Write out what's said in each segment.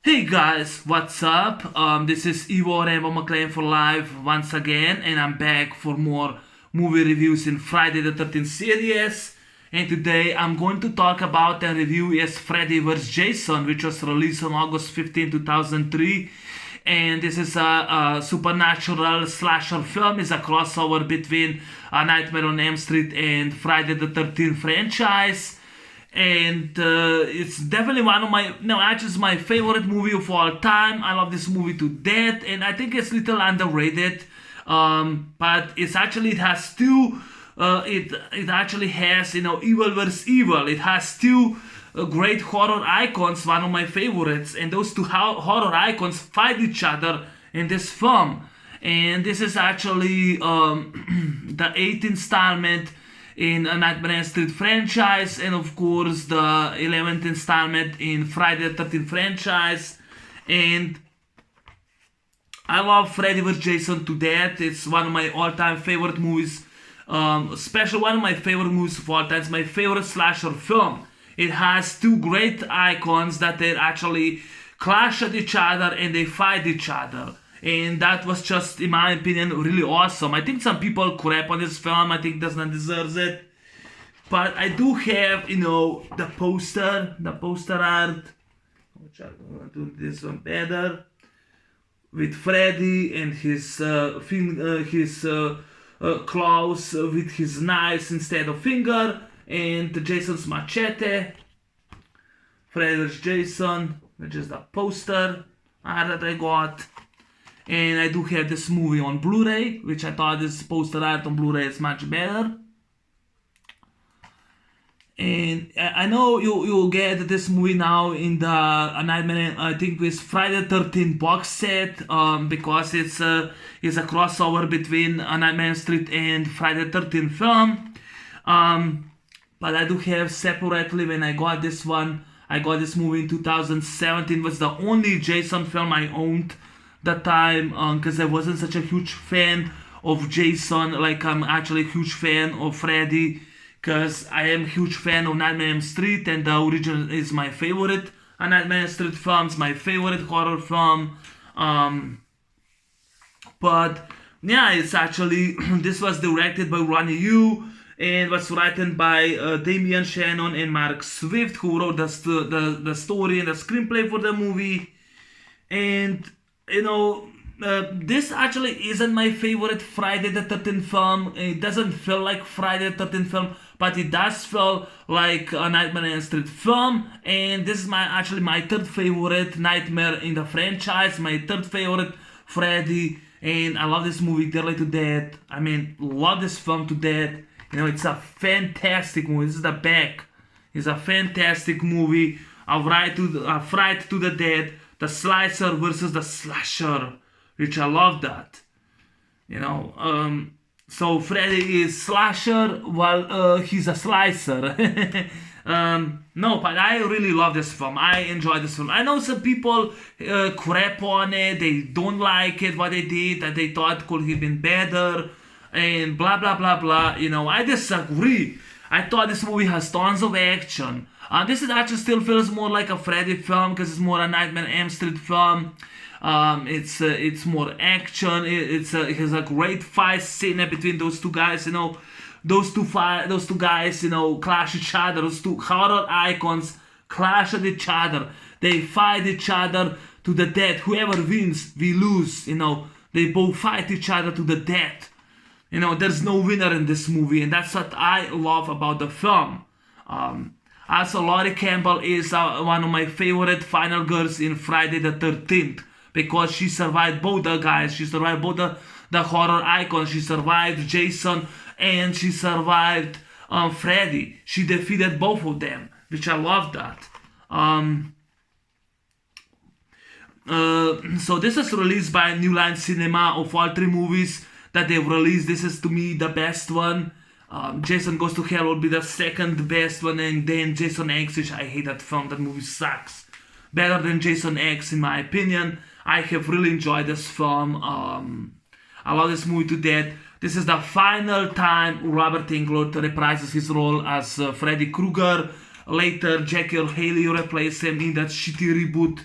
Hey guys, what's up? This is Ivo Rambo McLean for live once again, and I'm back for more movie reviews in Friday the 13th series. And today I'm going to talk about and review is Freddy vs. Jason, which was released on August 15, 2003. And this is a supernatural slasher film. It's a crossover between A Nightmare on Elm Street and Friday the 13th franchise, and it's definitely one of my no actually it's my favorite movie of all time. I love this movie to death, and I think it's a little underrated. But it has two it actually has evil versus evil. It has two great horror icons, one of my favorites, and those two horror icons fight each other in this film. And this is actually the eighth installment in a Nightmare on Elm Street franchise, and of course the 11th installment in Friday the 13th franchise. And I love Freddy vs. Jason to death. It's one of my all-time favorite movies, especially one of my favorite movies of all time. It's my favorite slasher film. It has two great icons that they actually clash at each other and they fight each other. And that was just, in my opinion, really awesome. I think some people crap on this film. I think does not deserves it. But I do have, the poster art. Which I'm gonna do this one better. With Freddy and his claws with his knives instead of finger, and Jason's machete. Freddy vs. Jason, which is the poster art that I got. And I do have this movie on Blu-ray, which I thought this poster art on Blu-ray is much better. And I know you'll get this movie now in the Nightmare, I think it's Friday the 13th box set, because it's a crossover between A Nightmare on Elm Street and Friday the 13th film. But I do have separately, when I got this one, I got this movie in 2017. It was the only Jason film I owned that time, because I wasn't such a huge fan of Jason. Like, I'm actually a huge fan of Freddy, because I am a huge fan of Nightmare on Elm Street, and the original is my favorite. A Nightmare on Elm Street film is my favorite horror film. But yeah, it's actually this was directed by Ronnie Yu and was written by Damian Shannon and Mark Swift, who wrote the story and the screenplay for the movie. And this actually isn't my favorite Friday the 13th film. It doesn't feel like Friday the 13th film, but it does feel like a Nightmare on Elm Street film. And this is actually my third favorite Nightmare in the franchise, my third favorite Freddy. And I love this movie dearly to death. I mean, love this film to death. It's a fantastic movie. This is the back. It's a fantastic movie. A fright to the death. The slicer versus the slasher, which I love that. So Freddy is slasher while he's a slicer. No, but I really love this film. I enjoy this film. I know some people crap on it. They don't like it, what they did, that they thought could have been better, and blah, blah, blah, blah. I disagree. I thought this movie has tons of action. This is actually still feels more like a Freddy film, because it's more a Nightmare on Elm Street film. It's more action. It has a great fight scene between those two guys. Those two guys, clash each other. Those two horror icons clash at each other. They fight each other to the death. Whoever wins, we lose. They both fight each other to the death. There's no winner in this movie, and that's what I love about the film. Also, Laurie Campbell is one of my favorite final girls in Friday the 13th, because she survived both the guys. She survived both the horror icons. She survived Jason and she survived Freddy. She defeated both of them, which I love that. So this is released by New Line Cinema. Of all three movies that they've released, this is to me the best one. Jason Goes to Hell will be the second best one, and then Jason X, which I hate that film. That movie sucks. Better than Jason X, in my opinion. I have really enjoyed this film. I love this movie to death. This is the final time Robert Englund reprises his role as Freddy Krueger. Later, Jackie Earle Haley replaced him in that shitty reboot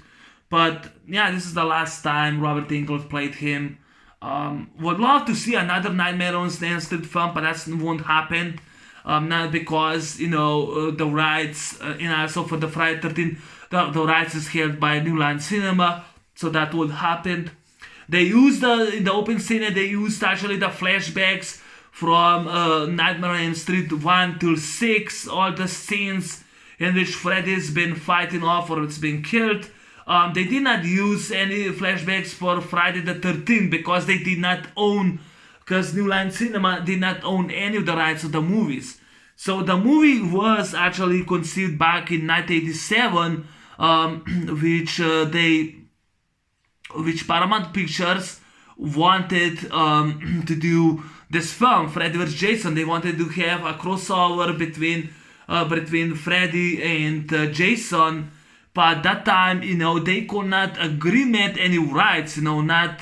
But yeah, this is the last time Robert Englund played him. Would love to see another Nightmare on Elm Street film, but that won't happen. Not because the rights, also for the Friday 13, the rights is held by New Line Cinema, so that would happen. They used in the open scene. They used actually the flashbacks from Nightmare on Elm Street 1 till 6, all the scenes in which Freddy's been fighting off or it's been killed. They did not use any flashbacks for Friday the 13th because they did not own, because New Line Cinema did not own any of the rights of the movies. So the movie was actually conceived back in 1987, which Paramount Pictures wanted to do this film, Freddy vs. Jason. They wanted to have a crossover between Freddy and Jason, but at that time, they could not agree on any rights. Not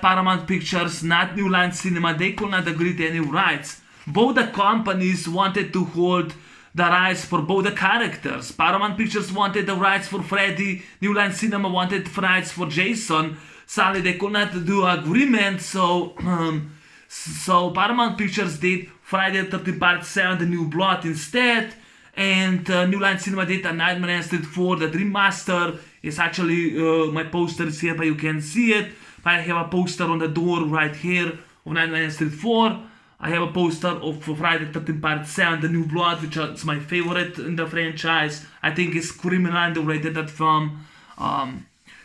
Paramount Pictures, not New Line Cinema. They could not agree to any rights. Both the companies wanted to hold the rights for both the characters. Paramount Pictures wanted the rights for Freddy. New Line Cinema wanted rights for Jason. Sadly, they could not do agreement, so Paramount Pictures did Friday the 13th Part 7, The New Blood instead, and New Line Cinema did A Nightmare on Elm Street 4, The Dream Master. It's actually, my poster is here, but you can see it. I have a poster on the door right here of Nightmare on Elm Street 4. I have a poster of Friday the 13th Part 7, The New Blood, which is my favorite in the franchise. I think it's criminal underrated, that film.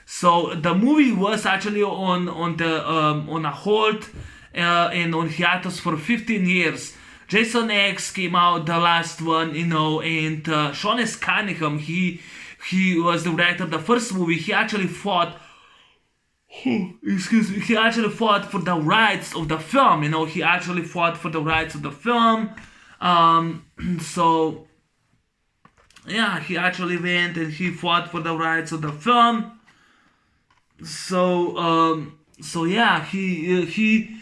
So the movie was actually on a hold and on hiatus for 15 years. Jason X came out, the last one, and Sean S. Cunningham, he was the director of the first movie. He actually fought, he actually fought for the rights of the film. He actually fought for the rights of the film. So yeah, he actually went and he fought for the rights of the film. So yeah, he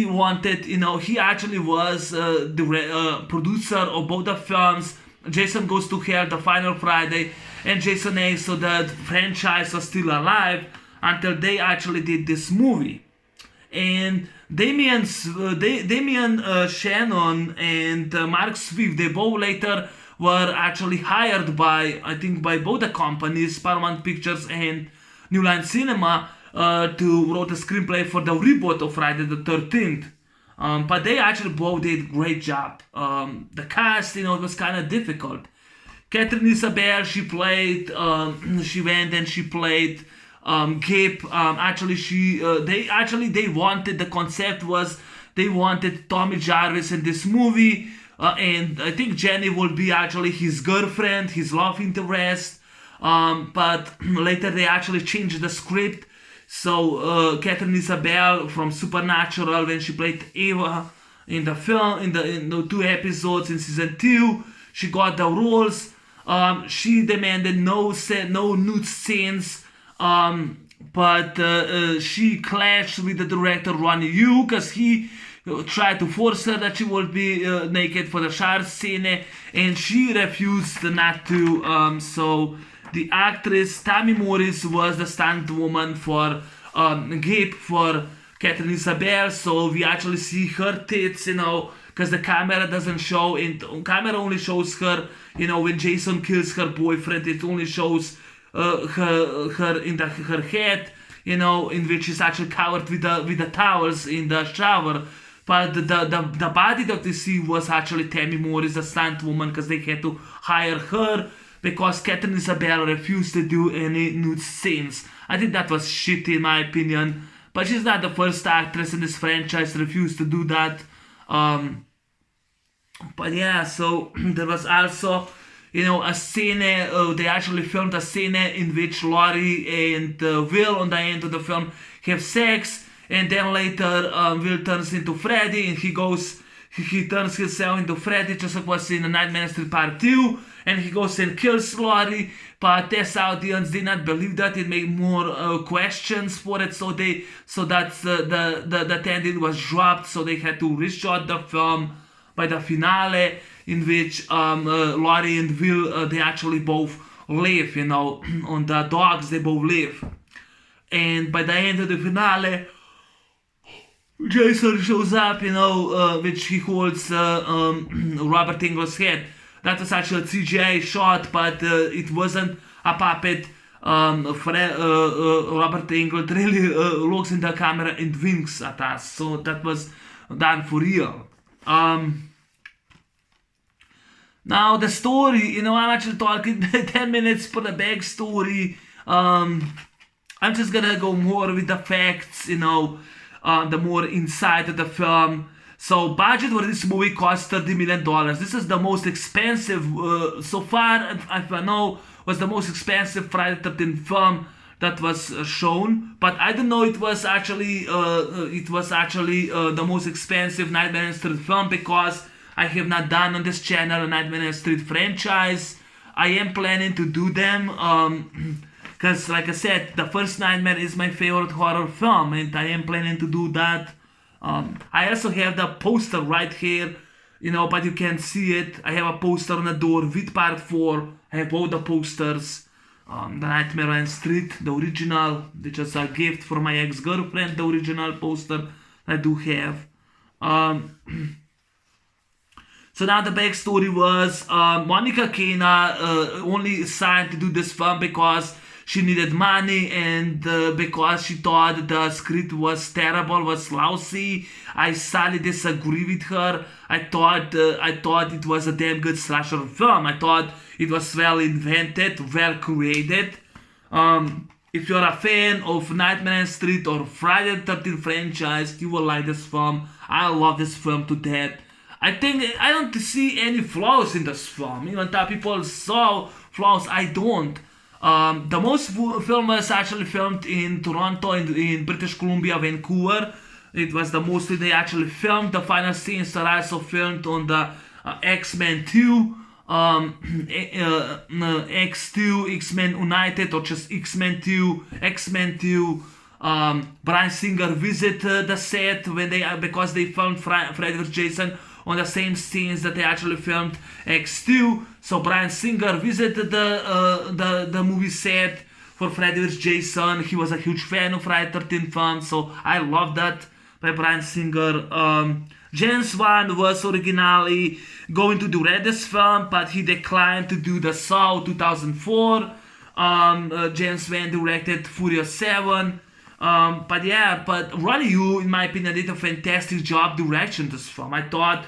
wanted, he actually was the producer of both the films, Jason Goes to Hell, The Final Friday, and Jason X, so the franchise was still alive until they actually did this movie. And Damien Shannon and Mark Swift, they both later were actually hired by both the companies, Paramount Pictures and New Line Cinema, to write a screenplay for the reboot of Friday the 13th. But they actually both did a great job. The cast, it was kind of difficult. Catherine Isabelle, she played, she went and she played Gabe. They wanted, the concept was they wanted Tommy Jarvis in this movie. And I think Jenny will be actually his girlfriend, his love interest. But later they actually changed the script. So Catherine Isabelle from Supernatural, when she played Eva in the film, in the 2 episodes in season 2, she got the roles. She demanded no nude scenes, but she clashed with the director Ronnie Yu because he tried to force her that she would be naked for the shower scene, and she refused not to. So the actress Tammy Morris was the stunt woman for Gabe, for Catherine Isabelle. So we actually see her tits, because the camera doesn't show, and camera only shows her, when Jason kills her boyfriend, it only shows her in her head, in which she's actually covered with the towels in the shower. But the body that we see was actually Tammy Morris, the stunt woman, because they had to hire her because Catherine Isabelle refused to do any nude scenes. I think that was shitty in my opinion, but she's not the first actress in this franchise to refuse to do that. But yeah, so there was also, a scene, they actually filmed a scene in which Laurie and Will on the end of the film have sex, and then later Will turns into Freddy, and he turns himself into Freddy, just like was in the Nightmare on Elm Street Part 2, and he goes and kills Laurie, but this audience did not believe that. It made more questions for it, so that's the ending was dropped, so they had to reshot the film by the finale, in which Laurie and Will, they actually both live, on the dogs they both live. And by the end of the finale, Jason shows up, which he holds Robert Englund's head. That was actually a CGI shot, but it wasn't a puppet. Robert Englund really looks in the camera and winks at us, so that was done for real. Now the story, I'm actually talking 10 minutes for the backstory. I'm just gonna go more with the facts, the more inside of the film. So budget for this movie cost $30 million. This is the most expensive, so far, if I know, was the most expensive Friday the 13th film that was shown. But I don't know, it was actually the most expensive Nightmare on Elm Street film, because I have not done on this channel a Nightmare on Elm Street franchise. I am planning to do them, because like I said, the first Nightmare is my favorite horror film, and I am planning to do that. I also have the poster right here, but you can't see it. I have a poster on the door with part 4. I have both the posters. The Nightmare on Elm Street, the original, which is a gift for my ex-girlfriend, the original poster I do have. So now the backstory was, Monica Cana only signed to do this film because she needed money, and because she thought the script was terrible, was lousy. I sadly disagree with her. I thought it was a damn good slasher film. I thought it was well invented, well created. If you're a fan of Nightmare on Elm Street or Friday the 13th franchise, you will like this film. I love this film to death. I don't see any flaws in this film. Even though people saw flaws, I don't. The most film was actually filmed in Toronto, in British Columbia, Vancouver. It was the mostly they actually filmed. The final scenes are also filmed on the X-Men 2, X2, X-Men United, or just X-Men 2, X-Men 2. Bryan Singer visited the set because they filmed Freddy vs. Jason on the same scenes that they actually filmed X2. So Bryan Singer visited the movie set for Freddy vs. Jason. He was a huge fan of Friday the 13th film, so I love that by Bryan Singer. James Wan was originally going to direct this film, but he declined to do the Saw 2004. James Wan directed Furious 7. But Ronnie Yu, in my opinion, did a fantastic job directing this film. I thought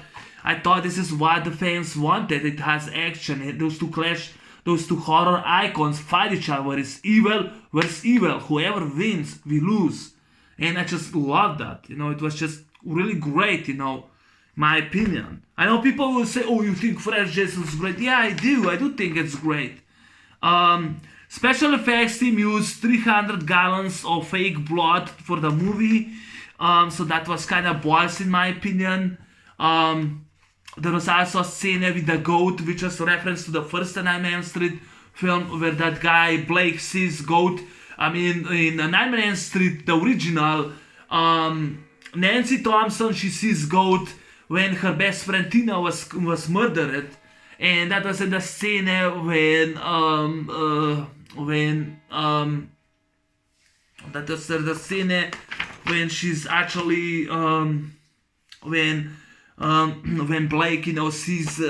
this is what the fans wanted. It has action. Those two horror icons fight each other. It's evil versus evil. Whoever wins, we lose. And I just love that. It was just really great, my opinion. I know people will say, oh, you think Freddy Jason's great? Yeah, I do. I do think it's great. Special effects team used 300 gallons of fake blood for the movie. So that was kind of balls in my opinion. There was also a scene with the goat, which was a reference to the first Nightmare on Elm Street film, where that guy Blake sees goat. In Nightmare on Elm Street, the original, Nancy Thompson, she sees goat when her best friend Tina was murdered. And that was in the scene when she's actually when Blake sees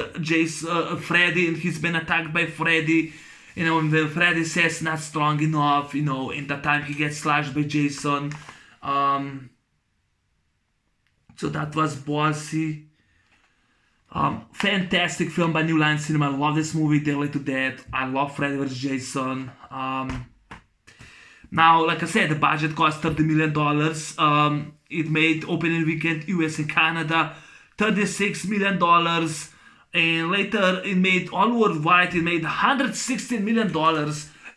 Freddy, and he's been attacked by Freddy, and when Freddy says not strong enough, in the time he gets slashed by Jason. So that was ballsy. Fantastic film by New Line Cinema. I love this movie dearly to death. I love Freddy vs. Jason. Now, like I said, the budget cost $30 million. It made opening weekend US and Canada $36 million. And later it made all worldwide, it made $116 million.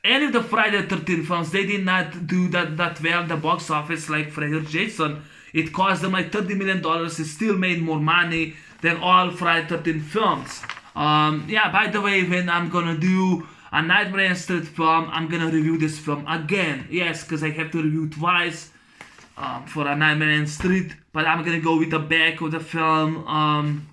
Any of the Friday the 13th films, they did not do that well in the box office like Freddy vs. Jason. It cost them like $30 million. It still made more money than all Friday the 13th films. By the way, when I'm gonna do a Nightmare on Elm Street film, I'm gonna review this film again. Yes, because I have to review twice for a Nightmare on Elm Street. But I'm gonna go with the back of the film.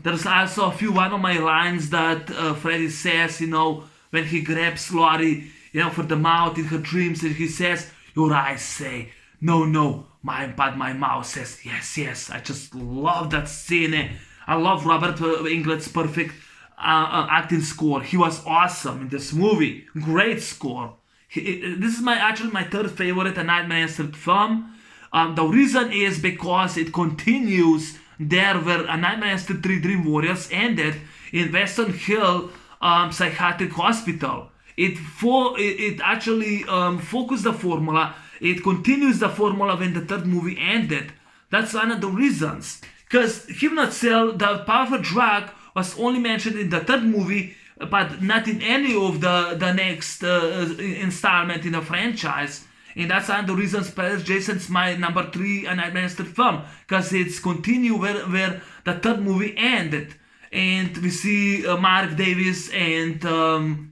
There's also one of my lines that Freddy says, when he grabs Laurie, for the mouth in her dreams, and he says, "Your eyes say no, no, but my mouth says yes, yes." I just love that scene. I love Robert Englund's perfect acting score. He was awesome in this movie. Great score. This is my third favorite A Nightmare on Elm Street film. The reason is because it continues there where A Nightmare on Elm Street 3 Dream Warriors ended in Western Hill Psychiatric Hospital. It actually focused the formula. It continues the formula when the third movie ended. That's one of the reasons. Because Hypnocell, the powerful drug, was only mentioned in the third movie, but not in any of the next installment in the franchise. And that's one of the reasons perhaps Jason's my number 3 A Nightmare on Elm Street film, because it's continue where the third movie ended. And we see Mark Davis and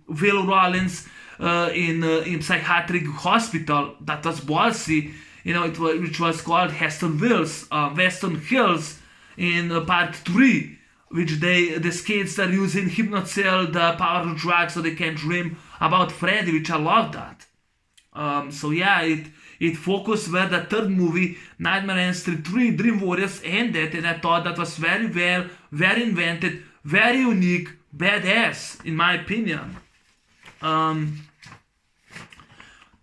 Will Rollins in psychiatric hospital. That was ballsy, which was called Western Hills in part 3, which these kids are using Hypnocell, the powerful drug, so they can dream about Freddy, which I love that. So yeah, it focused where the third movie, Nightmare on Elm Street 3 Dream Warriors, ended, and I thought that was very well, very invented, very unique, badass, in my opinion.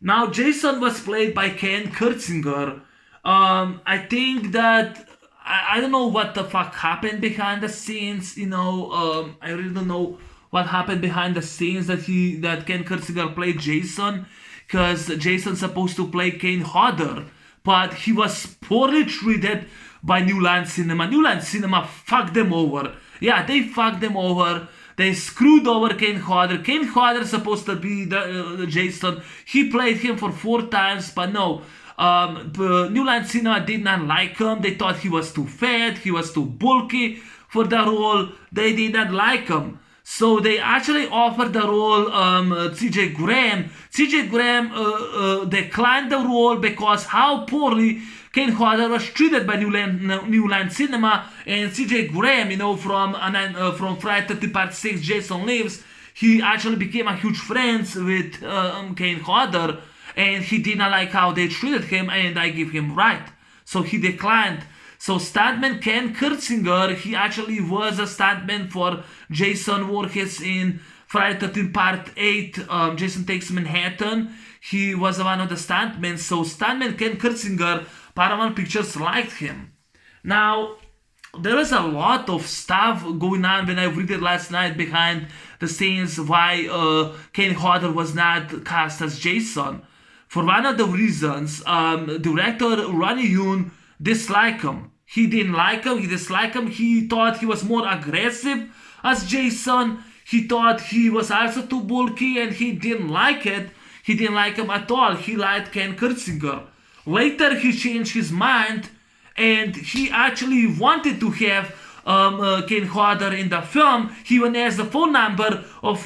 Now, Jason was played by Ken Kurtzinger. I think that I don't know what the fuck happened behind the scenes. I really don't know what happened behind the scenes that Ken Kurtzinger played Jason, because Jason's supposed to play Kane Hodder, but he was poorly treated by New Line Cinema. New Line Cinema fucked them over. Yeah, they fucked them over. They screwed over Kane Hodder. Kane Hodder is supposed to be the Jason. He played him for 4 times, but no. New Line Cinema did not like him. They thought he was too fat, he was too bulky for the role. They did not like him. So they actually offered the role C.J. Graham. C.J. Graham declined the role because how poorly Kane Hodder was treated by New Line Cinema. And C.J. Graham, from Friday 13 Part 6, Jason Lives, he actually became a huge friend with Kane Hodder, and he did not like how they treated him, and I give him right. So he declined. So stuntman Ken Kurtzinger, he actually was a stuntman for Jason Voorhees in Friday 13 Part 8, Jason Takes Manhattan. He was one of the stuntmen. So stuntman Ken Kurtzinger, Paramount Pictures liked him. Now, there is a lot of stuff going on when I read it last night behind the scenes why Kane Hodder was not cast as Jason. For one of the reasons, director Ronnie Yoon disliked him. He didn't like him, he disliked him, he thought he was more aggressive as Jason. He thought he was also too bulky, and he didn't like it. He didn't like him at all. He liked Ken Kurtzinger. Later he changed his mind, and he actually wanted to have Ken Hodder in the film. He even asked the phone number of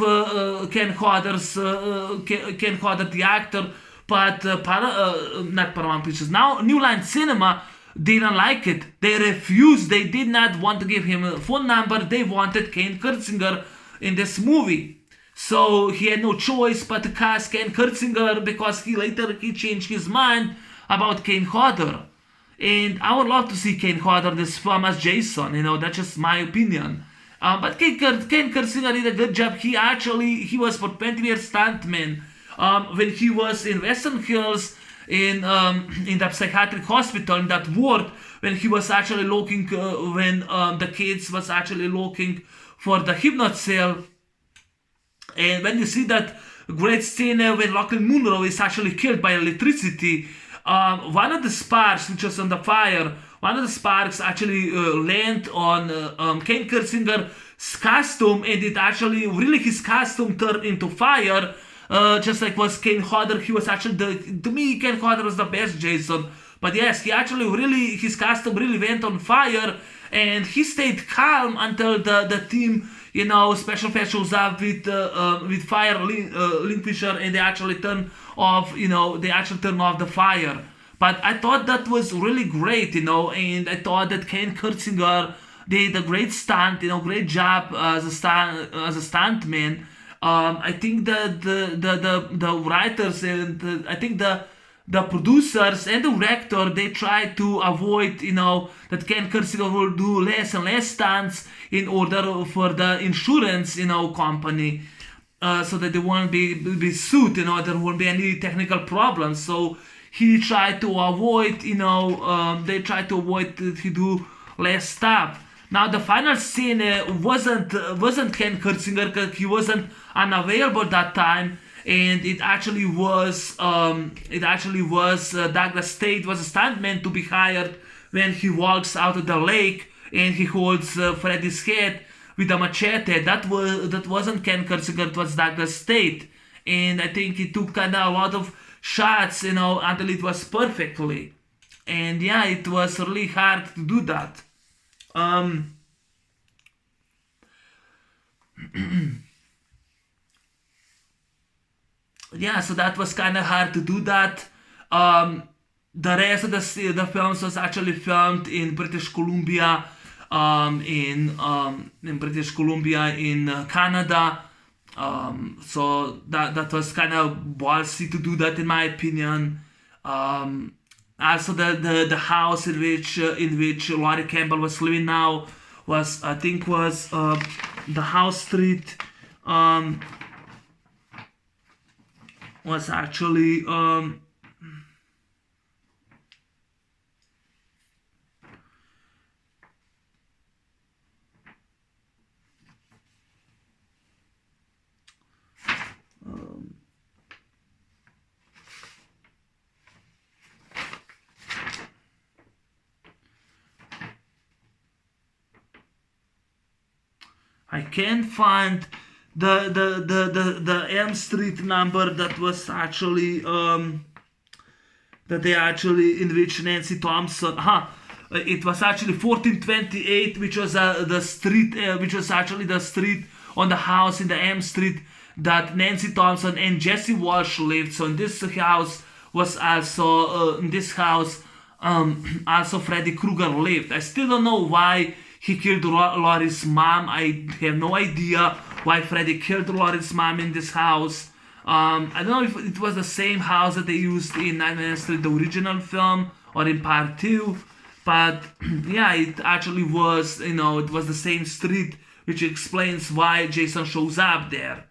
Ken Hodder, the actor, but not Paramount Pictures. Now New Line Cinema didn't like it. They refused. They did not want to give him a phone number. They wanted Ken Kurtzinger in this movie. So he had no choice but to cast Ken Kurtzinger, because he changed his mind about Kane Hodder. And I would love to see Kane Hodder this film as Jason. That's just my opinion. But Ken Kurtzinger did a good job. He was for 20 years stuntman. When he was in Western Hills in that psychiatric hospital, in that ward, when he was actually looking, when the kids was actually looking for the Hypnocell. And when you see that great scene when Lachlan Munro is actually killed by electricity, one of the sparks, which was on the fire, one of the sparks actually land on Ken Kurtzinger's costume, and it actually, really, his costume turned into fire. Just like was Kane Hodder. He was actually, to me, Kane Hodder was the best Jason. But yes, he actually really, his costume really went on fire, and he stayed calm until the team, special effects shows up with fire Linkfisher, and they actually turn off, the fire. But I thought that was really great, and I thought that Ken Kurtzinger they did a great stunt, great job as a stuntman. I think the writers and I think the producers and the director, they try to avoid that Ken Kirsinger will do less and less stunts in order for the insurance company, so that they won't be sued, there won't be any technical problems. So he tried to avoid, they tried to avoid that he do less stuff. Now the final scene wasn't Ken Kirsinger, because he wasn't unavailable that time, and it actually was Douglas Tate was a stuntman to be hired when he walks out of the lake and he holds Freddy's head with a machete. That wasn't Ken Kirsinger, it was Douglas Tate, and I think he took kind of a lot of shots, until it was perfectly, and yeah, it was really hard to do that. Yeah, so that was kind of hard to do that. The rest of the films was actually filmed in British Columbia, in British Columbia in Canada. So that was kind of ballsy to do that, in my opinion. Also, the house in which Laurie Campbell was living now was the House Street. Was actually I can't find the Elm Street number that was actually in which Nancy Thompson. It was actually 1428, which was the street, which was actually the street on the house in the Elm Street that Nancy Thompson and Jesse Walsh lived. So in this house was also also Freddy Krueger lived. I still don't know why he killed Laurie's mom. I have no idea why Freddy killed Laurie's mom in this house. I don't know if it was the same house that they used in Nightmare on Elm Street, the original film, or in part 2. But yeah, it actually was, it was the same street, which explains why Jason shows up there.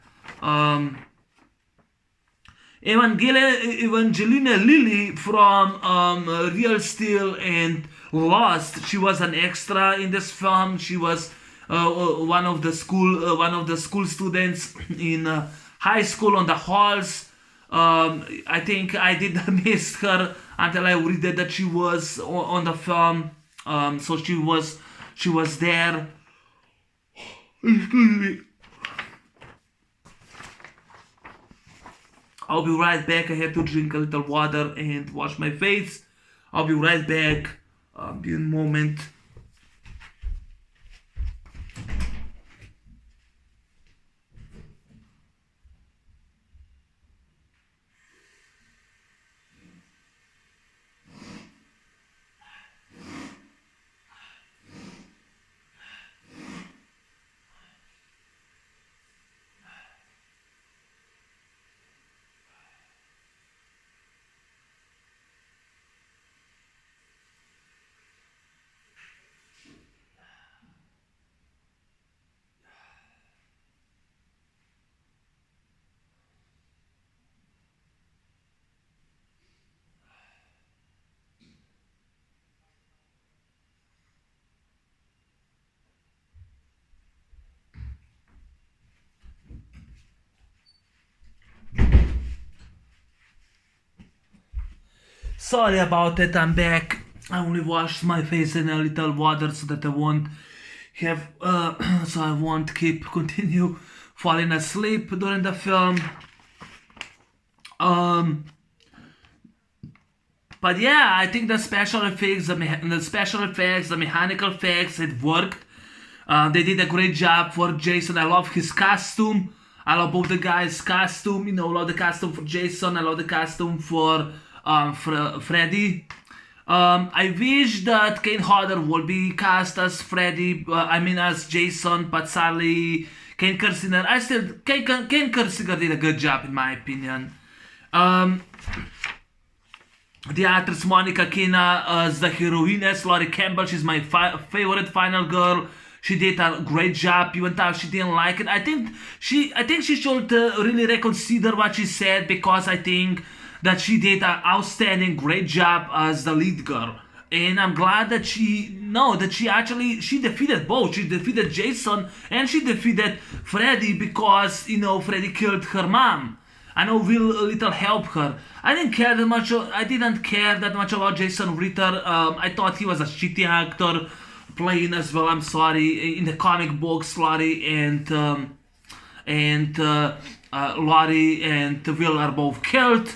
Evangelina Lilly from Real Steel and Lost, she was an extra in this film. She was one of the school students in high school on the halls. I think I did miss her until I read that she was on the film. So she was there. Excuse me. I'll be right back. I have to drink a little water and wash my face. I'll be right back. Be a moment. Sorry about it, I'm back. I only washed my face in a little water so that I won't have, so I won't continue falling asleep during the film. But yeah, I think the special effects, the mechanical effects, it worked. They did a great job for Jason. I love his costume. I love both the guys' costume. I love the costume for Jason. I love the costume for Freddy. I wish that Kane Hodder would be cast as Freddy, as Jason, but sadly, Ken Kersinger, Ken Kersinger did a good job in my opinion. Um, the actress Monica Kina as the heroine, Laurie Campbell, she's my favorite final girl. She did a great job, even though she didn't like it. I think she should really reconsider what she said, because I think that she did an outstanding, great job as the lead girl. And I'm glad that she she defeated both. She defeated Jason and she defeated Freddy, because Freddy killed her mom. I know Will Little helped her. I didn't care that much. I didn't care that much about Jason Ritter. I thought he was a shitty actor playing as well. I'm sorry. In the comic books, Laurie and Laurie and Will are both killed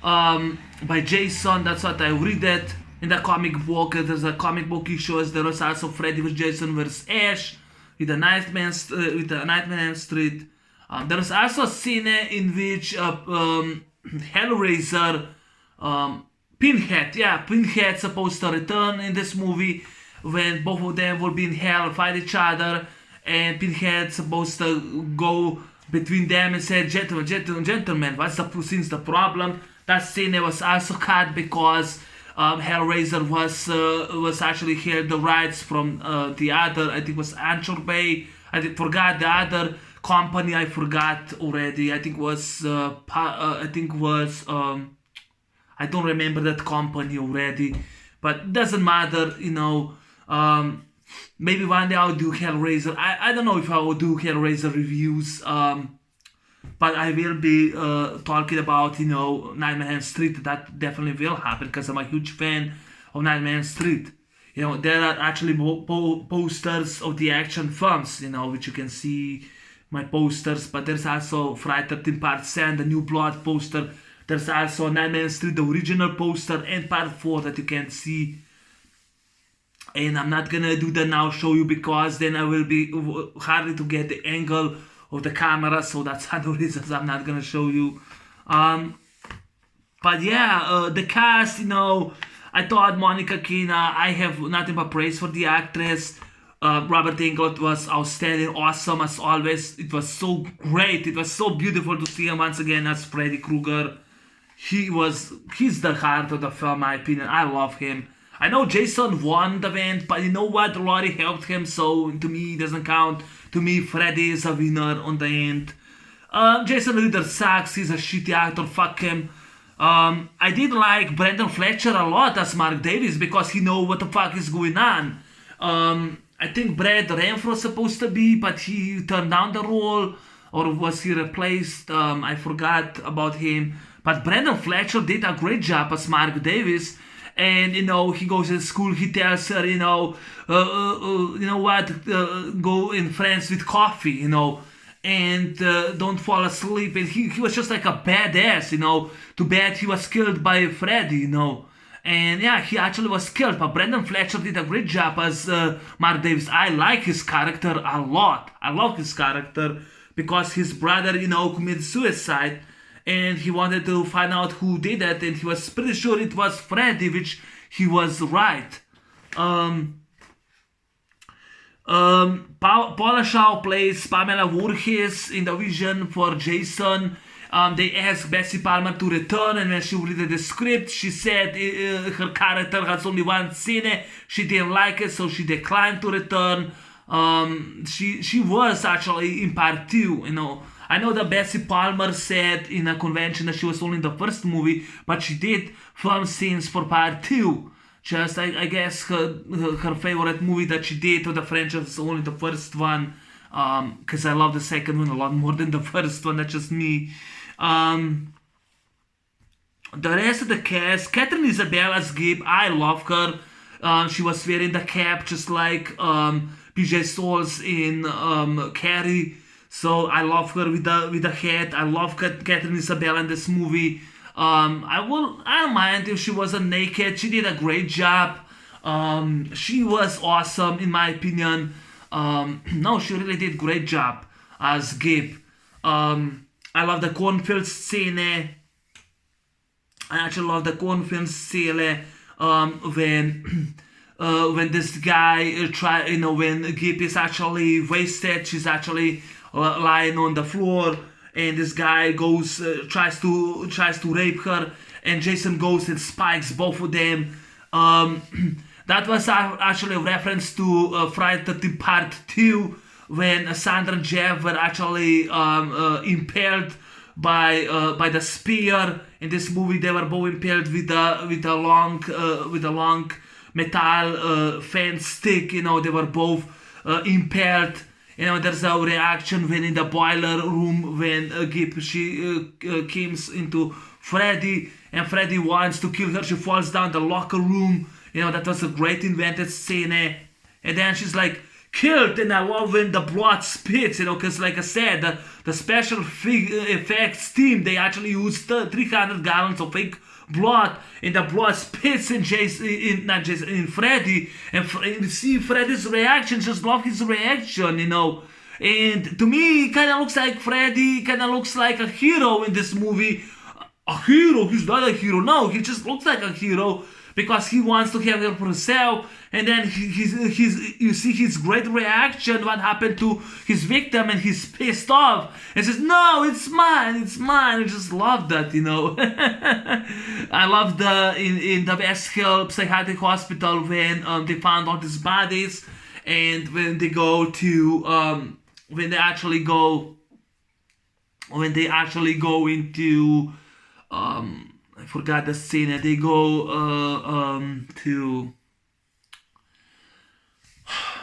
by Jason. That's what I read it in the comic book. There's a comic book issue. There was also Freddy vs. Jason vs. Ash with the Nightmare Street. There was also a scene in which Hellraiser, Pinhead supposed to return in this movie, when both of them will be in hell, fight each other, and Pinhead supposed to go between them and say, gentlemen, what's the problem? That scene was also cut because Hellraiser was actually here the rights from the other, I think it was Anchor Bay. Forgot the other company. I forgot already. I don't remember that company already, but it doesn't matter. Maybe one day I'll do Hellraiser. I don't know if I will do Hellraiser reviews. But I will be talking about Nightmare on Street. That definitely will happen, because I'm a huge fan of Nightmare on Street. There are actually posters of the action films, which you can see my posters, but there's also Friday 13 Part 7, the New Blood poster. There's also Nightmare on Street, the original poster, and Part 4 that you can see. And I'm not gonna do that now, show you, because then I will be hardly to get the angle of the camera, so that's one of the reasons I'm not gonna show you. But yeah, the cast, I thought Monica Kina, I have nothing but praise for the actress. Robert Englund was outstanding, awesome as always. It was so great. It was so beautiful to see him once again as Freddy Krueger. He's the heart of the film, in my opinion. I love him. I know Jason won the event, but you know what? Laurie helped him, so to me it doesn't count. To me, Freddy is a winner on the end. Jason Ritter sucks. He's a shitty actor. Fuck him. I did like Brendan Fletcher a lot as Mark Davis, because he know what the fuck is going on. I think Brad Renfro was supposed to be, but he turned down the role, or was he replaced? I forgot about him. But Brendan Fletcher did a great job as Mark Davis. And he goes to school. He tells her, go in France with coffee, and don't fall asleep. And he was just like a badass, Too bad he was killed by Freddy, And yeah, he actually was killed. But Brendan Fletcher did a great job as Mark Davis. I like his character a lot. I love his character because his brother, committed suicide. And he wanted to find out who did it, and he was pretty sure it was Freddy, which he was right. Paula Shaw plays Pamela Voorhees in the Vision for Jason. They asked Bessie Palmer to return, and when she read the script, she said her character has only one scene. She didn't like it, so she declined to return. She was actually in part 2, I know that Bessie Palmer said in a convention that she was only in the first movie, but she did film scenes for part 2. Just, I guess, her favorite movie that she did with the franchise is only the first one, because I love the second one a lot more than the first one. That's just me. The rest of the cast, Catherine Isabel as Gabe, I love her. She was wearing the cap just like PJ Souls in Carrie. So I love her with the hat. I love Catherine Isabel in this movie. I don't mind if she wasn't naked. She did a great job. She was awesome in my opinion. No, she really did great job as Gabe. I love the cornfield scene. I actually love the cornfield scene when when this guy try, when Gip is actually wasted, she's actually lying on the floor, and this guy goes tries to rape her, and Jason goes and spikes both of them. That was actually a reference to Friday the 13th Part 2, when Sandra and Jeff were actually impaled by the spear. In this movie, they were both impaled with a long metal fence stick. They were both impaled. There's a reaction when in the boiler room, when she comes into Freddy, and Freddy wants to kill her. She falls down the locker room. That was a great invented scene. And then she's like killed, and I love when the blood spits, because like I said, the special effects team, they actually used 300 gallons of fake blood, and the blood spits in in Freddy, and you see Freddy's reaction. Just love his reaction, And to me, kind of looks like Freddy, kind of looks like a hero in this movie. A hero? He's not a hero. No, he just looks like a hero because he wants to have help for himself. And then you see his great reaction, what happened to his victim, and he's pissed off and says, "No, it's mine, it's mine." I just love that, I love in the West Hill Psychiatric Hospital when they found all these bodies, and when they go to when they actually go into I forgot the scene. They go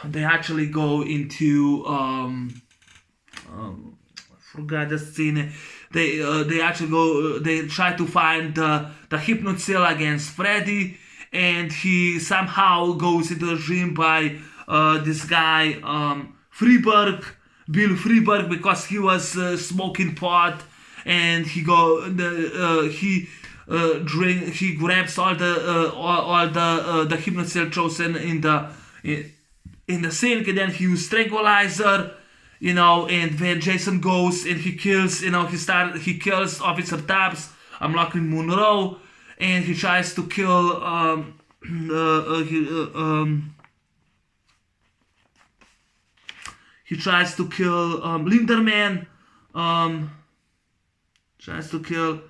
they actually go into I forgot the scene. They actually go. They try to find the hypnocil against Freddy, and he somehow goes into the dream by this guy Bill Freeberg, because he was smoking pot, and he grabs all the hypnocil chosen in the sink, and then he uses tranquilizer, and when Jason goes and he kills, he kills Officer Taps, Lachlan Monroe, and he tries to kill he tries to kill Linderman, tries to kill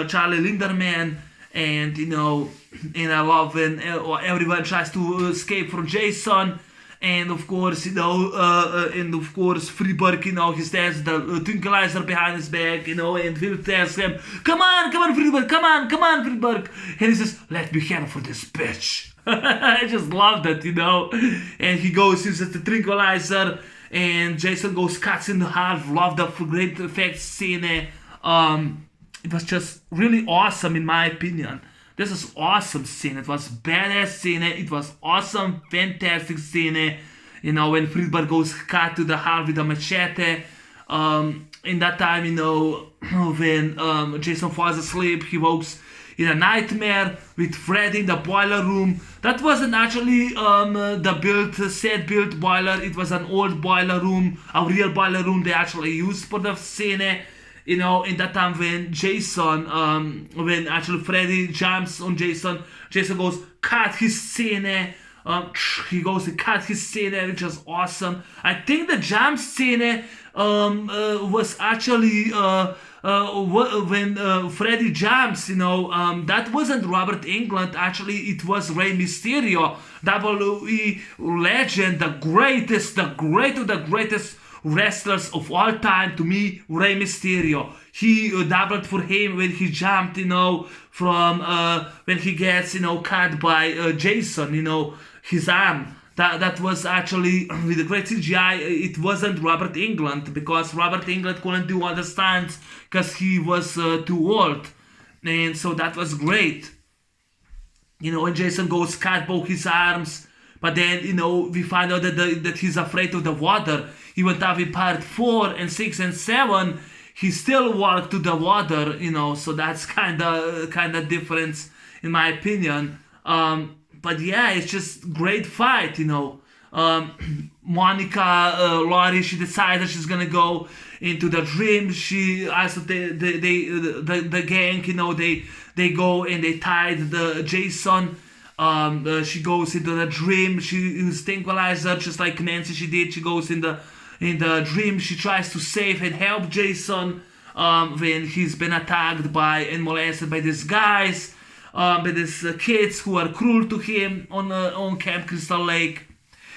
Charlie Linderman, and and I love when everyone tries to escape from Jason, and of course Freeberg, he stands the tranquilizer behind his back, and Will tells him, come on Freeberg, come on Freeberg, and he says, "Let me handle for this bitch." I just love that, and he goes, uses the tranquilizer, and Jason goes, cuts in half. Love the great effects scene. It was just really awesome in my opinion. This is awesome scene. It was badass scene. It was awesome, fantastic scene. When Friedberg goes cut to the heart with a machete. In that time, when Jason falls asleep, he wakes in a nightmare with Freddy in the boiler room. That wasn't actually the set built boiler. It was an old boiler room, a real boiler room they actually used for the scene. In that time when Jason, when actually Freddy jumps on Jason, Jason goes, cut his scene. He goes and cut his scene, which was awesome. I think the jump scene was actually when Freddy jumps, that wasn't Robert Englund. Actually, it was Rey Mysterio, WWE legend, the greatest of the greatest wrestlers of all time to me, Rey Mysterio. He doubled for him when he jumped, from when he gets, cut by Jason, his arm. That was actually with the great CGI. It wasn't Robert Englund, because Robert Englund couldn't do all the stunts because he was too old, and so that was great. When Jason goes cut both his arms, but then we find out that he's afraid of the water. Even though in part 4 and 6 and 7, he still walked to the water. So that's kind of difference in my opinion. But yeah, it's just great fight, Monica, Laurie, she decided she's gonna go into the dream. She also the gang, they go and they tied the Jason She goes into the dream. She uses tranquilizer just like Nancy she did. She goes in the dream. She tries to save and help Jason when he's been attacked by and molested by these guys, by these kids who are cruel to him on Camp Crystal Lake.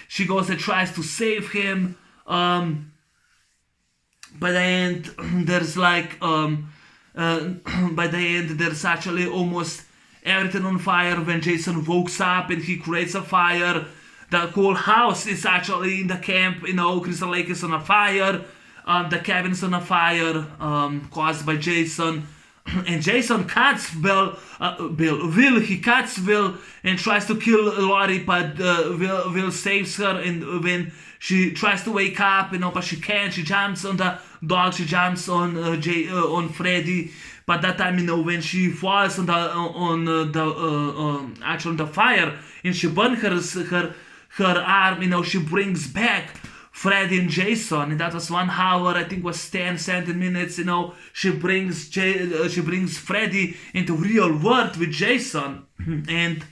She goes and tries to save him. By the end, there's like by the end there's actually almost everything on fire when Jason wakes up and he creates a fire. The whole house is actually in the camp, Crystal Lake is on a fire. The cabin is on a fire caused by Jason. And Jason cuts Will, he cuts Will and tries to kill Lori, but Will saves her, and when she tries to wake up, but she can't, she jumps on the dog, she jumps on Freddy, but that time, when she falls on the fire, and she burns her arm, she brings back Freddy and Jason, and that was 1 hour, I think was 10-17 minutes, she brings Freddy into real world with Jason, and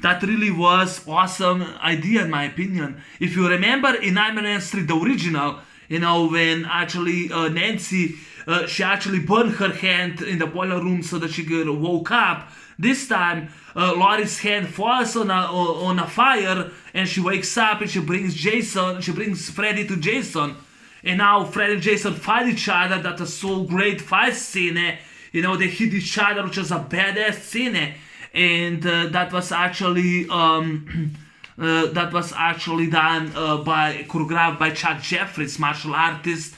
that really was awesome idea in my opinion. If you remember in Nightmare on Elm Street, the original, when actually Nancy, she actually burned her hand in the boiler room so that she could woke up. This time, Laurie's hand falls on a fire, and she wakes up and she brings Freddy to Jason. And now Freddy and Jason fight each other. That was so great fight scene. They hit each other, which was a badass scene. And that was actually done choreographed by Chuck Jeffries, martial artist.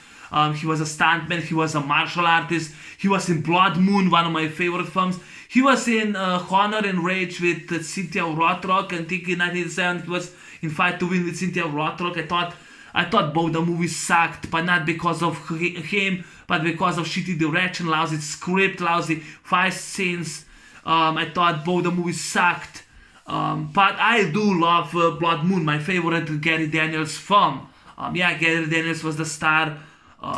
He was a stuntman, he was a martial artist, he was in Blood Moon, one of my favorite films. He was in Honor and Rage with Cynthia Rothrock, and I think in 1987 he was in Fight to Win with Cynthia Rothrock. I thought both the movies sucked, but not because of him, but because of shitty direction, lousy script, lousy fight scenes. I thought both the movies sucked. But I do love Blood Moon, my favorite Gary Daniels film. Gary Daniels was the star.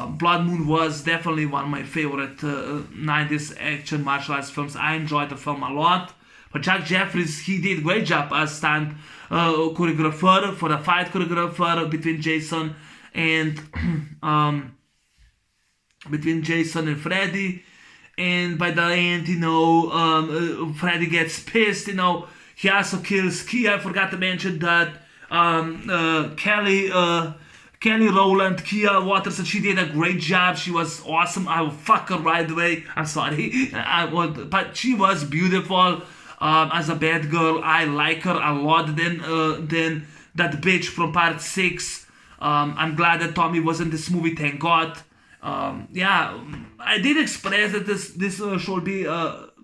Blood Moon was definitely one of my favorite 90s action martial arts films. I enjoyed the film a lot. But Chuck Jeffries, he did a great job as stunt choreographer, for the fight choreographer between Jason and Freddy. And by the end, Freddy gets pissed, he also kills Kia. I forgot to mention that Kelly Rowland, Kia Waters, and she did a great job. She was awesome. I will fuck her right away. I'm sorry. But she was beautiful as a bad girl. I like her a lot than that bitch from part 6. I'm glad that Tommy was in this movie, thank God. I did express that this should be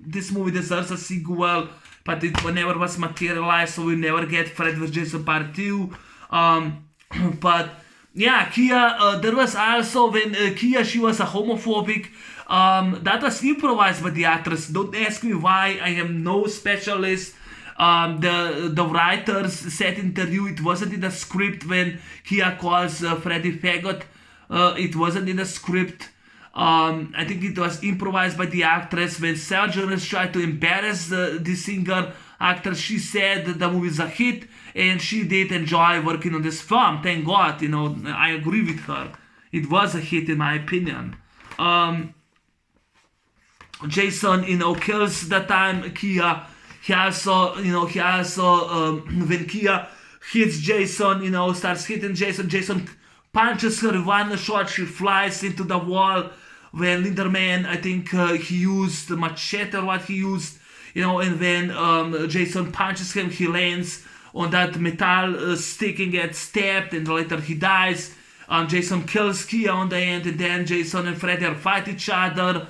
this movie deserves a sequel, but it never was materialized, so we never get Fred vs. Jason Part 2. But yeah, Kia, there was also when Kia, she was a homophobic. That was improvised by the actress. Don't ask me why. I am no specialist. The writers said in interview it wasn't in the script when Kia calls Freddy faggot. It wasn't in the script. I think it was improvised by the actress. When Sarah Jones tried to embarrass the singer actor, she said that the movie is a hit, and she did enjoy working on this film. Thank God, I agree with her. It was a hit in my opinion. Jason, kills the time Kia. He also, when Kia hits Jason, starts hitting Jason. Jason punches her one shot. She flies into the wall. When Linderman, I think he used the machete or what he used, and when Jason punches him, he lands on that metal stick and gets stabbed, and later he dies. Jason kills Kia on the end, and then Jason and Freddy fight each other.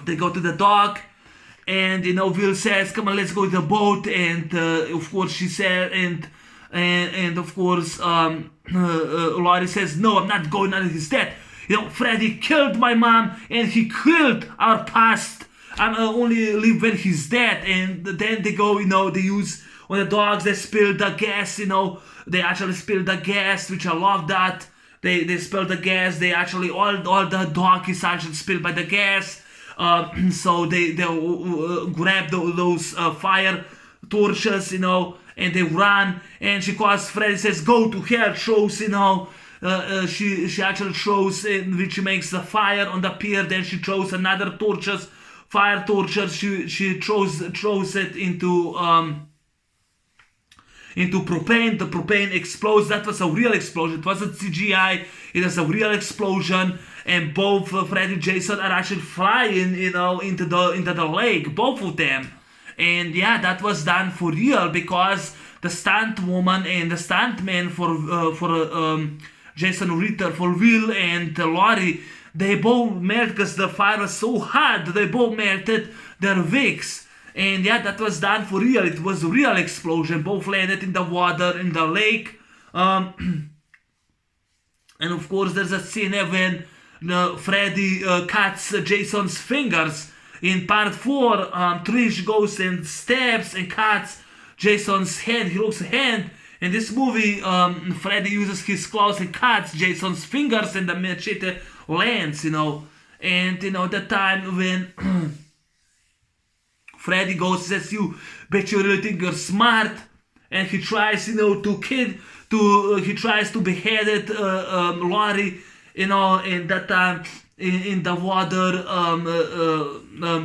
They go to the dock, and Will says, "Come on, let's go to the boat." And of course she said, and of course Laurie says, "No, I'm not going out. He's dead. Freddy killed my mom, and he killed our past. I'm only live when he's dead." And then they go, they use on the dogs. They spill the gas. They actually spill the gas, which I love that. They spill the gas. They actually all the dog is actually spilled by the gas. So they grab those fire torches, and they run. And she calls Freddy, says, "Go to hell!" Shows, she actually throws, in which she makes the fire on the pier. Then she throws another fire torches. She throws it into propane. The propane explodes. That was a real explosion. It wasn't CGI. It was a real explosion. And both Freddy and Jason are actually flying, into the lake. Both of them. And yeah, that was done for real, because the stunt woman and the stunt man for Jason Ritter, for Will and Laurie, they both melted because the fire was so hot. They both melted their wigs. And yeah, that was done for real. It was a real explosion. Both landed in the water, in the lake. And of course, there's a scene when Freddy cuts Jason's fingers. In part 4, Trish goes and stabs and cuts Jason's hand. He looks hand. In this movie, Freddy uses his claws and cuts Jason's fingers, and the machete lands, And, the time when Freddy goes and says, "You bet you really think you're smart," and he tries, he tries to behead Laurie, and that time in the water,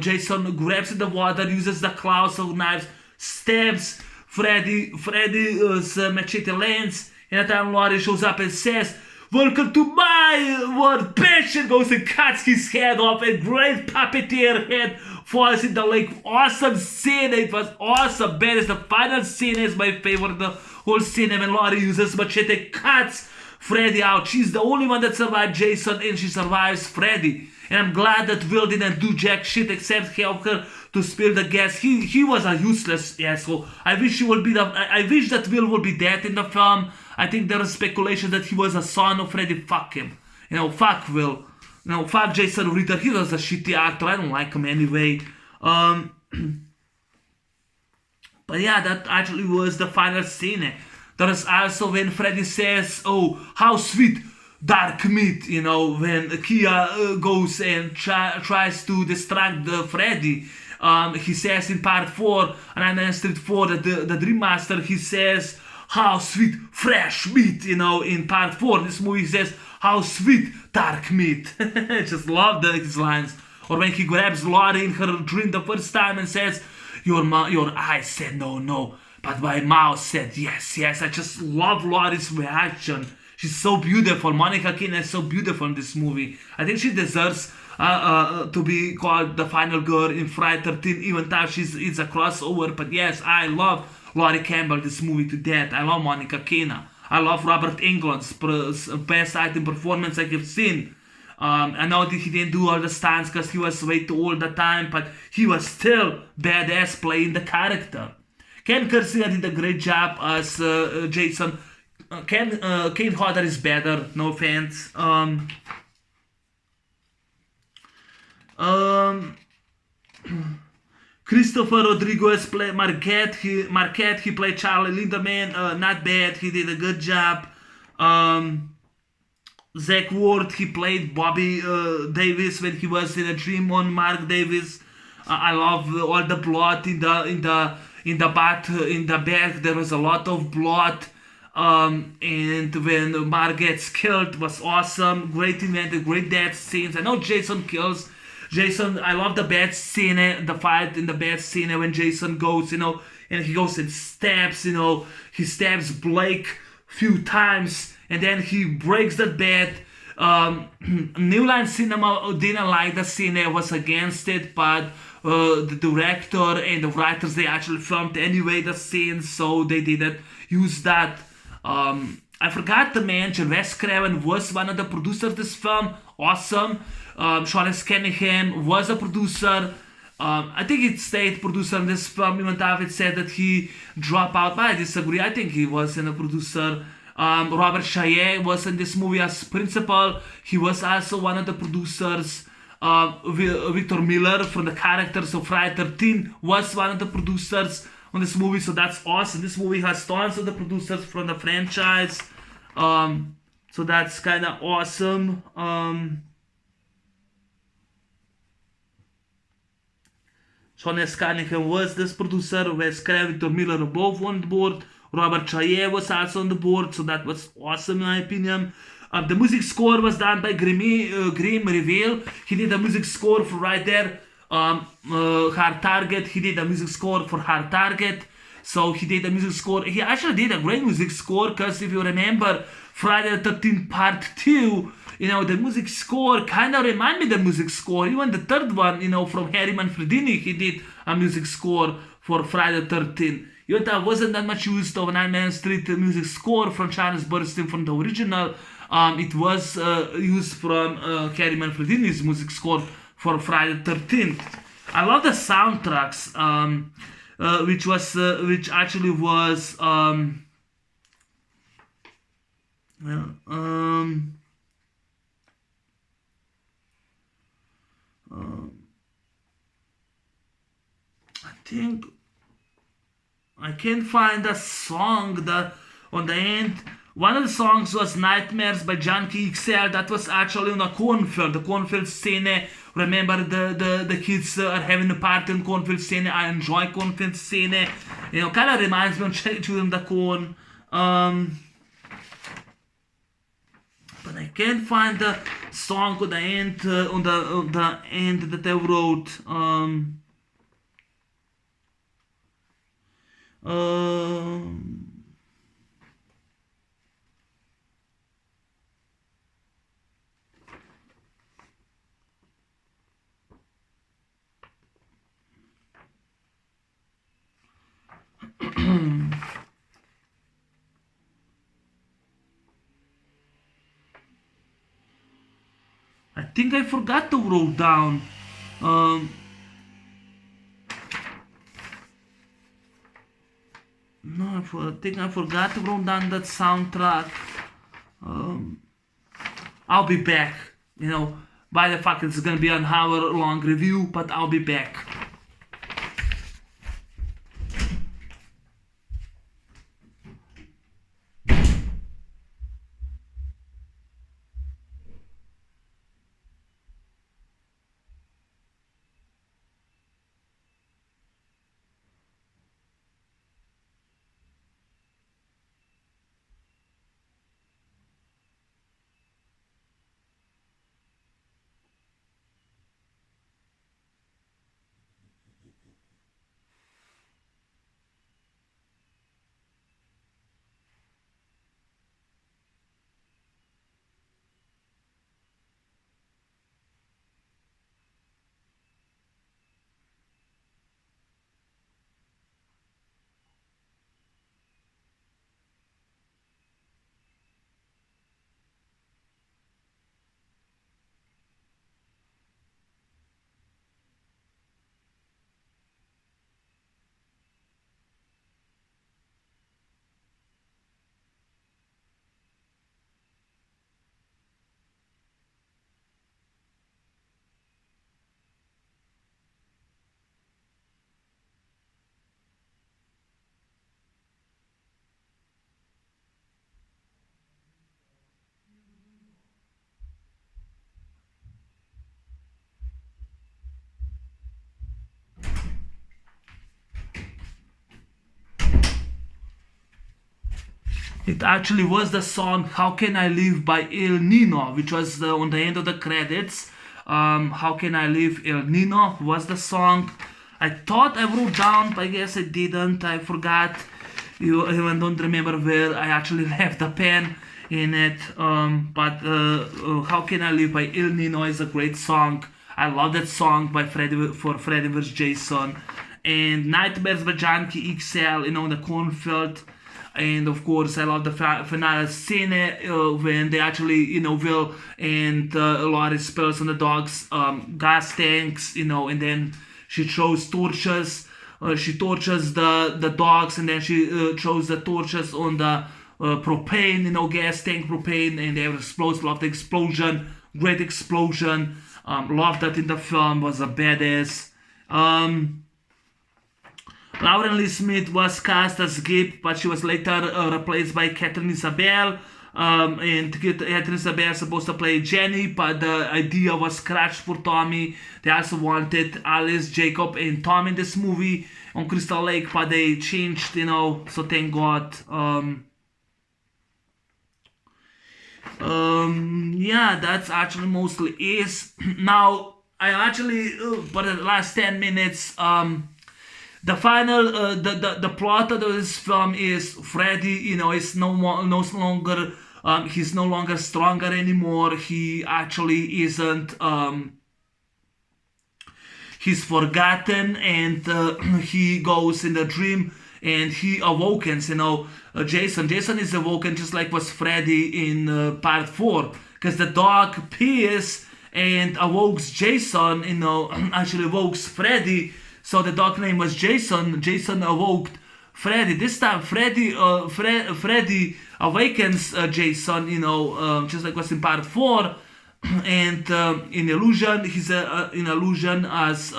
Jason grabs in the water, uses the claws of knives, stabs Freddy. Freddy's machete lands, and that time Laurie shows up and says, "Welcome to my world, bitch!" And goes and cuts his head off. A great puppeteer head falls in the lake. Awesome scene. It was awesome. Badass. The final scene is my favorite. The whole scene when Laurie uses machete, cuts Freddy out. She's the only one that survived Jason, and she survives Freddy. And I'm glad that Will didn't do jack shit except help her to spill the gas. He was a useless asshole. I wish that Will would be dead in the film. I think there was speculation that he was a son of Freddy. Fuck him. Fuck Will. Fuck Jason Ritter. He was a shitty actor. I don't like him anyway. But yeah, that actually was the final scene. There is also when Freddy says, "Oh, how sweet dark meat," when Kia goes and tries to distract Freddy. He says in part 4, Nightmare on Street 4, the Dream Master, he says, "How sweet fresh meat," in part 4. This movie says, "How sweet dark meat." I just love his lines. Or when he grabs Laurie in her dream the first time and says, your eyes said no, but my mouth said yes. I just love Laurie's reaction. She's so beautiful. Monica Keena is so beautiful in this movie. I think she deserves to be called the final girl in Friday 13, even though it's a crossover. But yes, I love Laurie Campbell, this movie, to death. I love Monica Keena. I love Robert Englund's best acting performance I have seen. I know that he didn't do all the stunts because he was way too old at the time, but he was still badass playing the character. Ken Kersinger did a great job as Jason. Kane Hodder is better, no offense. Christopher Rodriguez played Marquette. He played Charlie Linderman. Not bad. He did a good job. Zach Ward, he played Bobby Davis when he was in a dream on Mark Davis. I love all the blood in the bed. There was a lot of blood. And when Mark gets killed, it was awesome. Great invented, great death scenes. I know Jason kills. I love the bad scene, the fight in the bad scene when Jason goes, and he goes and stabs, he stabs Blake few times, and then he breaks the bed. New Line Cinema didn't like the scene, was against it, but the director and the writers, they actually filmed anyway the scene, so they didn't use that. I forgot to mention, Wes Craven was one of the producers of this film. Awesome. Charles Cunningham was a producer. I think it stayed producer in this film, even though it said that he dropped out. But I disagree. I think he was a producer. Robert Chaillet was in this movie as principal. He was also one of the producers. Victor Miller from the characters of Friday 13 was one of the producers on this movie, so that's awesome. This movie has tons of the producers from the franchise, so that's kind of awesome. Sean S. Cunningham was this producer. Wes Craig, Victor Miller both on the board. Robert Chaillet was also on the board, so that was awesome in my opinion. The music score was done by Grim Reveal. He did the music score for right there. Hard Target. He did the music score for Hard Target. So he did the music score. He actually did a great music score because if you remember Friday the 13th Part 2, the music score kind of reminded me of the music score. Even the third one, from Harry Manfredini, he did a music score for Friday the 13th. Even though wasn't that much used of Nightmare on Street music score from Charles Bernstein from the original, it was used from Harry Manfredini's music score for Friday the 13th. I love the soundtracks. Which actually was I think I can't find the song that on the end. One of the songs was Nightmares by Junkie XL. That was actually on a cornfield, the cornfield scene. Remember the kids are having a party in cornfield scene. I enjoy cornfield scene. Kind of reminds me of Children the Corn. But I can't find the song on the end, on the end that I wrote. I think I forgot to write down. No, I think I forgot to write down that soundtrack. I'll be back. By the fact it's gonna be an hour-long review, but I'll be back. It actually was the song How Can I Live by El Nino, which was on the end of the credits. How Can I Live, El Nino was the song. I thought I wrote down, but I guess I didn't. I forgot. You even don't remember where I actually left the pen in it. But How Can I Live by El Nino is a great song. I love that song by Freddy vs. Jason. And Nightmares by Junkie XL, the cornfield. And of course, I love the finale scene when they actually, Will and Laurie spills on the dog's gas tanks, and then she throws torches. She torches the dogs, and then she throws the torches on the propane, gas tank propane, and they explode. Love the explosion, great explosion. Love that in the film, was a badass. Lauren Lee Smith was cast as Gip, but she was later replaced by Catherine Isabel. And Catherine Sabere supposed to play Jenny, but the idea was scratched for Tommy. They also wanted Alice, Jacob, and Tom in this movie on Crystal Lake, but they changed, so thank God. Yeah, that's actually mostly is. Now, I actually, for the last 10 minutes, the final, the plot of this film is Freddy, is no longer, he's no longer stronger anymore. He actually isn't, he's forgotten, and he goes in the dream and he awakens, Jason is awoken just like was Freddy in part 4, because the dog pees and awokes Jason, actually awokes Freddy. So the dog name was Jason. Jason awoke Freddy. This time Freddy awakens Jason, just like was in part 4. And in illusion, he's in illusion as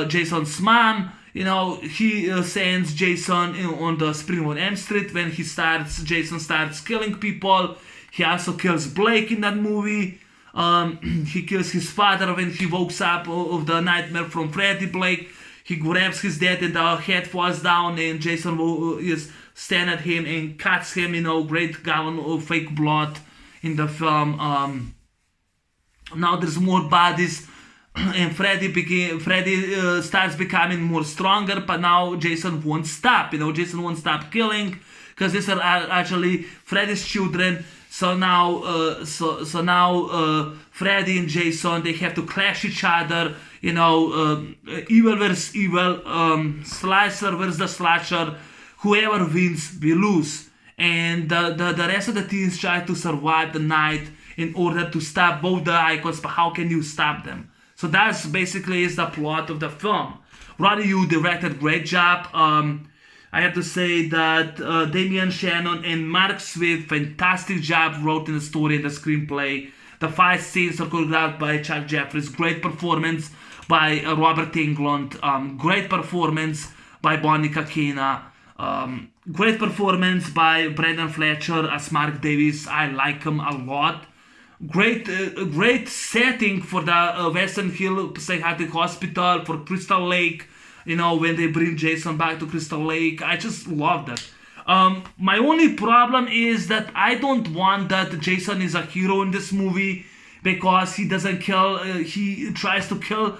Jason's mom. He sends Jason on the Springwood M Street when Jason starts killing people. He also kills Blake in that movie. He kills his father when he wakes up of the nightmare from Freddy Blake. He grabs his dad and the head falls down, and Jason is stand at him and cuts him, great gallon of fake blood in the film. Now there's more bodies, and Freddy starts becoming more stronger, but now Jason won't stop. Jason won't stop killing, because these are actually Freddy's children. So now, Freddy and Jason, they have to clash each other. Evil versus evil, slasher versus the slasher. Whoever wins, we lose. And the rest of the teams try to survive the night in order to stop both the icons. But how can you stop them? So that's basically is the plot of the film. Roddy, you directed great job. I have to say that Damian Shannon and Mark Swift, fantastic job wrote in the story and the screenplay. The fight scenes are choreographed by Chuck Jeffries. Great performance by Robert Englund. Great performance by Bonnie Kakina. Great performance by Brendan Fletcher as Mark Davis. I like him a lot. Great setting for the Western Hill Psychiatric Hospital, for Crystal Lake. When they bring Jason back to Crystal Lake. I just love that. My only problem is that I don't want that Jason is a hero in this movie, because he doesn't kill. He tries to kill.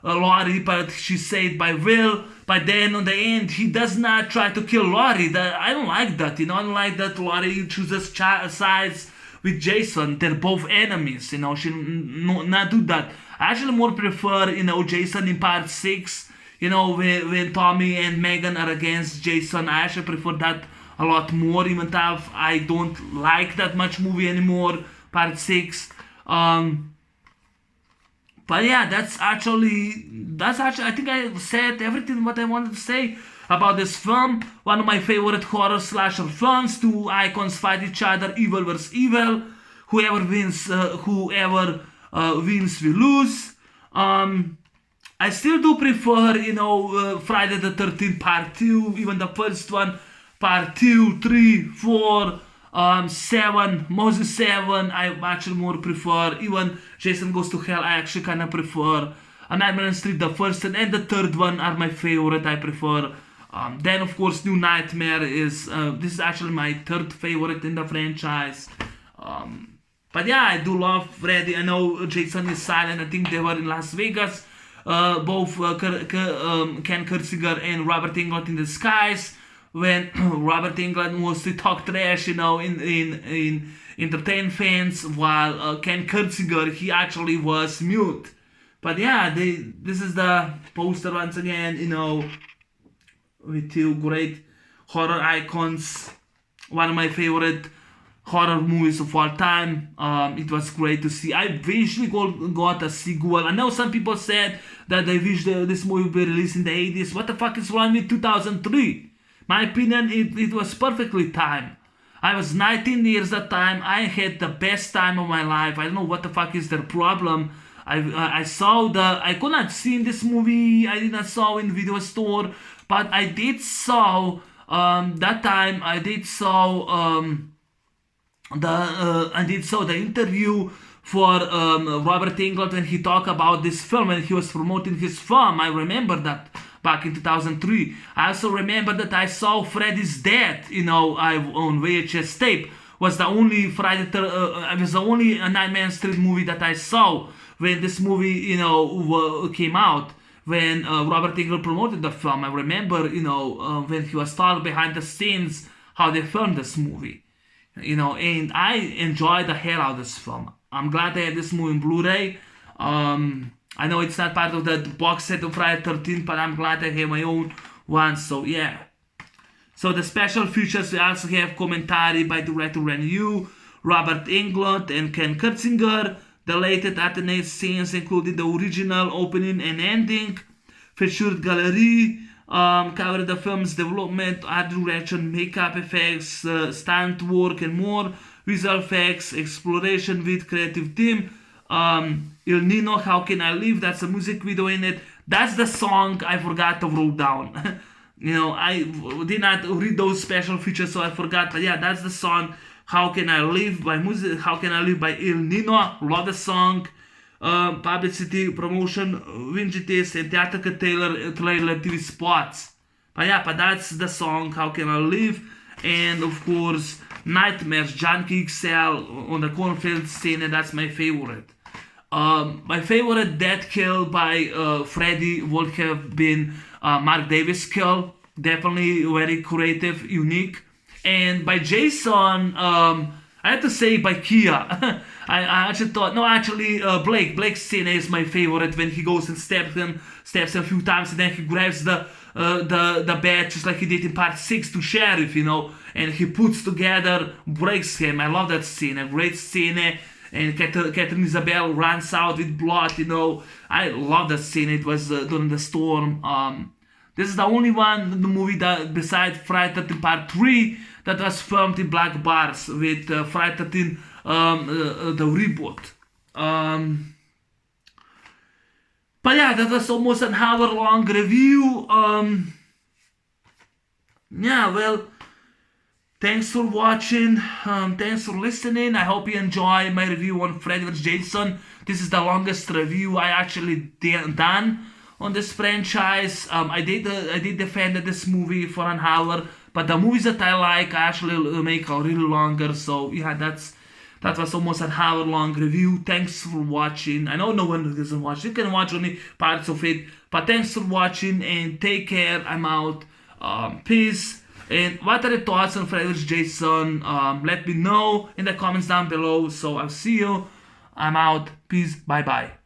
Laurie, but she's saved by Will. But then on the end, he does not try to kill Laurie. I don't like that. I don't like that Laurie chooses sides with Jason. They're both enemies. She not do that. I actually more prefer, Jason in part 6, when Tommy and Megan are against Jason. I actually prefer that a lot more, even though I don't like that much movie anymore, part 6. But yeah, that's actually, I think I said everything what I wanted to say about this film. One of my favorite horror slasher films. Two icons fight each other, evil versus evil. Whoever wins, we lose. I still do prefer, Friday the 13th part 2, even the first one, part 2, 3, 4, 7, mostly 7, I actually more prefer. Even Jason Goes to Hell, I actually kind of prefer. A Nightmare on Elm Street, the first and the third one are my favorite, I prefer. Then of course New Nightmare is, this is actually my third favorite in the franchise. But yeah, I do love Freddy. I know Jason is silent. I think they were in Las Vegas. Both Ken Kurtziger and Robert Englund in the skies. When Robert Englund mostly talk trash, in entertain fans, while Ken Kurtziger, he actually was mute. But yeah, this is the poster once again, with two great horror icons. One of my favorite horror movies of all time. It was great to see. I wish we got a sequel. I know some people said that they wish this movie would be released in the 80s. What the fuck is wrong with 2003? My opinion, it was perfectly timed. I was 19 years at the time. I had the best time of my life. I don't know what the fuck is their problem. I could not see in this movie. I did not saw in video store, but I did saw That time I did saw the interview for Robert Englund when he talked about this film and he was promoting his film. I remember that back in 2003. I also remember that I saw Freddy's Dead, on VHS tape. Was the only it was the only Nightmare on Street movie that I saw when this movie, came out. When Robert Englund promoted the film, I remember, when he was talking behind the scenes how they filmed this movie. And I enjoyed the hell out of this film. I'm glad they had this movie in Blu-ray. I know it's not part of the box set of Friday the 13th, but I'm glad I have my own one. So yeah. So the special features, we also have commentary by director Ren Yu, Robert Englund, and Ken Kurtzinger. The latest alternate scenes including the original opening and ending, featured gallery, covered the film's development, art direction, makeup effects, stunt work, and more, visual effects, exploration with creative team. Il Nino, How Can I Live? That's a music video in it. That's the song I forgot to write down. I did not read those special features, so I forgot. But yeah, that's the song. How Can I Live by How Can I Live by Il Nino. Love the song. Publicity, promotion, Vingitis, and theatrical trailer TV spots. But that's the song How Can I Live. And of course, Nightmares, Junkie XL on the cornfield scene, and that's my favorite. My favorite death kill by Freddy would have been Mark Davis kill. Definitely very creative, unique. And by Jason, I have to say by Kia. I actually thought, Blake's scene is my favorite when he goes and stabs him a few times, and then he grabs the bat just like he did in part 6 to Sheriff, and he puts together, breaks him. I love that scene, a great scene. And Catherine Isabel runs out with blood, I love that scene. It was during the storm. This is the only one in the movie that, besides Friday 13 Part 3, that was filmed in black bars with Friday 13, the reboot. But yeah, that was almost an hour-long review. Thanks for watching. Thanks for listening. I hope you enjoy my review on Freddy vs. Jason. This is the longest review I actually done on this franchise. I did defend this movie for an hour, but the movies that I like I actually make a little longer. So yeah, that was almost an hour-long review. Thanks for watching. I know no one doesn't watch. You can watch only parts of it, but thanks for watching and take care. I'm out. Peace. And what are your thoughts on Freddy vs. Jason? Let me know in the comments down below. So I'll see you. I'm out. Peace. Bye-bye.